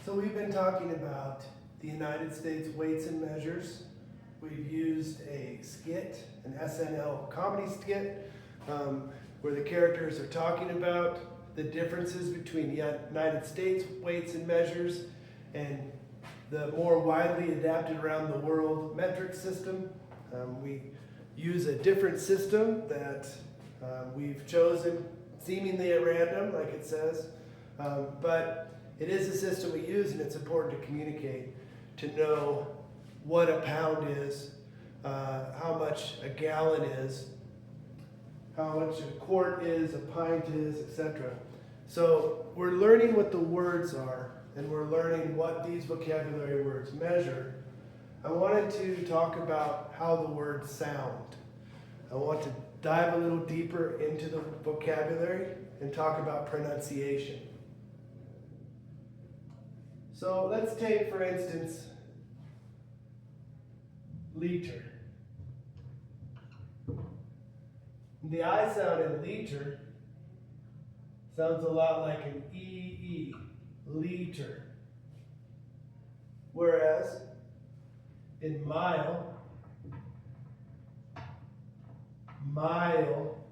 So we've been talking about the United States weights and measures. We've used a skit, an SNL comedy skit, where the characters are talking about the differences between the United States weights and measures and the more widely adapted around the world metric system. We use a different system that we've chosen seemingly at random, like it says, but it is a system we use, and it's important to communicate, to know what a pound is, how much a gallon is, how much a quart is, a pint is, etc. So we're learning what the words are, and we're learning what these vocabulary words measure. I wanted to talk about how the words sound. I want to dive a little deeper into the vocabulary and talk about pronunciation. So let's take, for instance, liter. The I sound in liter sounds a lot like an EE, liter. Whereas in mile,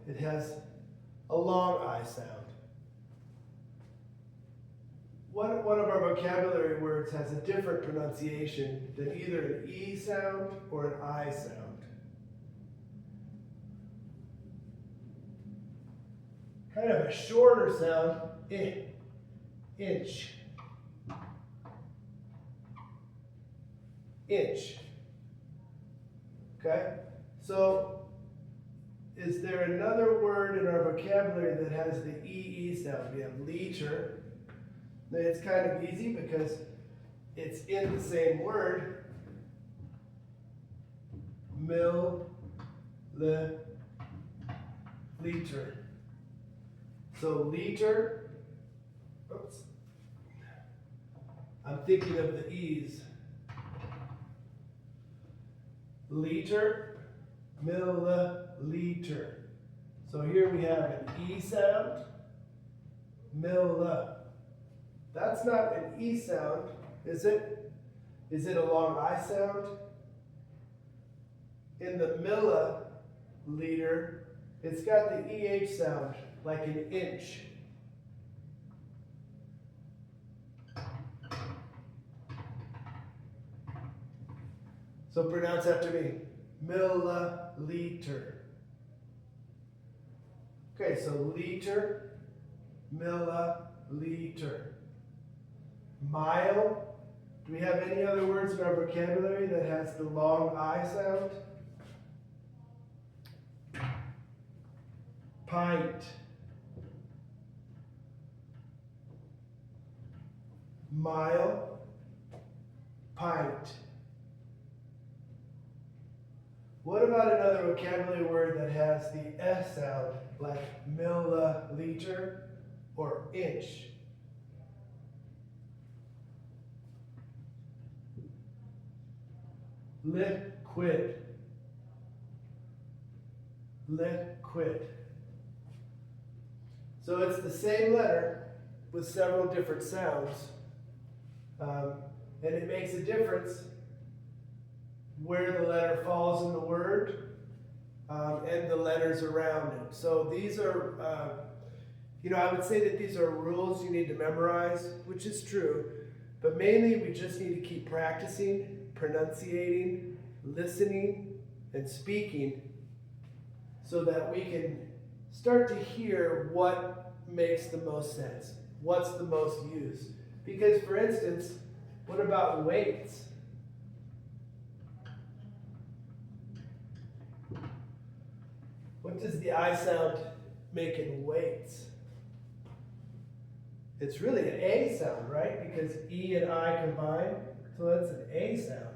it has a long I sound. One of our vocabulary words has a different pronunciation than either an E sound or an I sound. Kind of a shorter sound, inch. Inch. Okay? So, is there another word in our vocabulary that has the EE sound? We have liter. Then it's kind of easy because it's in the same word. Milliliter. So liter, oops, I'm thinking of the E's. Liter, milliliter. So here we have an E sound, milli. That's not an E sound, is it? Is it a long I sound? In the milliliter, it's got the EH sound, like an inch. So pronounce after me, milliliter. Okay, so liter, milliliter. Mile. Do we have any other words in our vocabulary that has the long I sound? Pint. Mile. Pint. What about another vocabulary word that has the S sound, like milliliter or inch? Liquid. Liquid. So it's the same letter with several different sounds, and it makes a difference where the letter falls in the word and the letters around it. So these are, I would say that these are rules you need to memorize, which is true, but mainly we just need to keep practicing, pronunciating, listening, and speaking so that we can start to hear what makes the most sense, what's the most used. Because, for instance, what about weights? What does the I sound make in weights? It's really an A sound, right? Because E and I combine, so that's an A sound.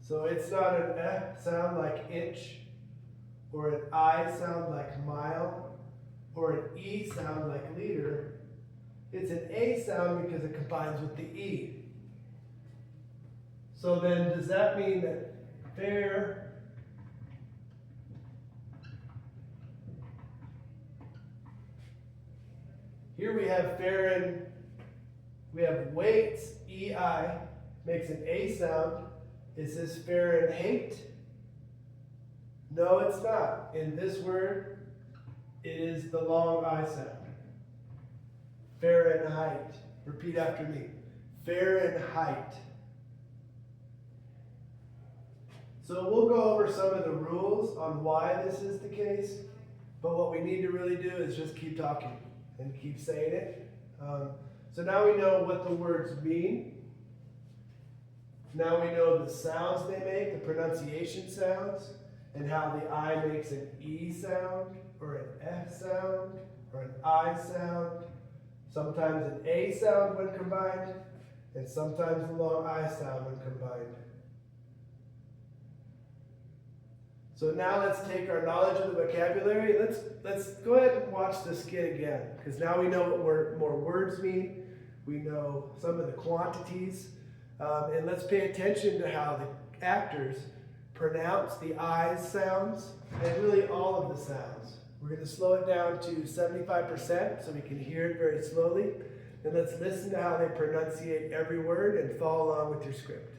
So it's not an E sound like inch, or an I sound like mile, or an E sound like liter. It's an A sound because it combines with the E. So then does that mean that fair Here we have we have weights, EI, makes an A sound. Is this Fahrenheit? No, it's not. In this word, it is the long I sound. Fahrenheit. Repeat after me. Fahrenheit. So we'll go over some of the rules on why this is the case, but what we need to really do is just keep talking and keep saying it. So now we know what the words mean. Now we know the sounds they make, the pronunciation sounds, and how the I makes an E sound, or an F sound, or an I sound. Sometimes an A sound when combined, and sometimes the long I sound when combined. So now let's take our knowledge of the vocabulary. Let's go ahead and watch the skit again, because now we know what more words mean. We know some of the quantities, and let's pay attention to how the actors pronounce the I sounds and really all of the sounds. We're going to slow it down to 75% so we can hear it very slowly. And let's listen to how they pronunciate every word and follow along with your script.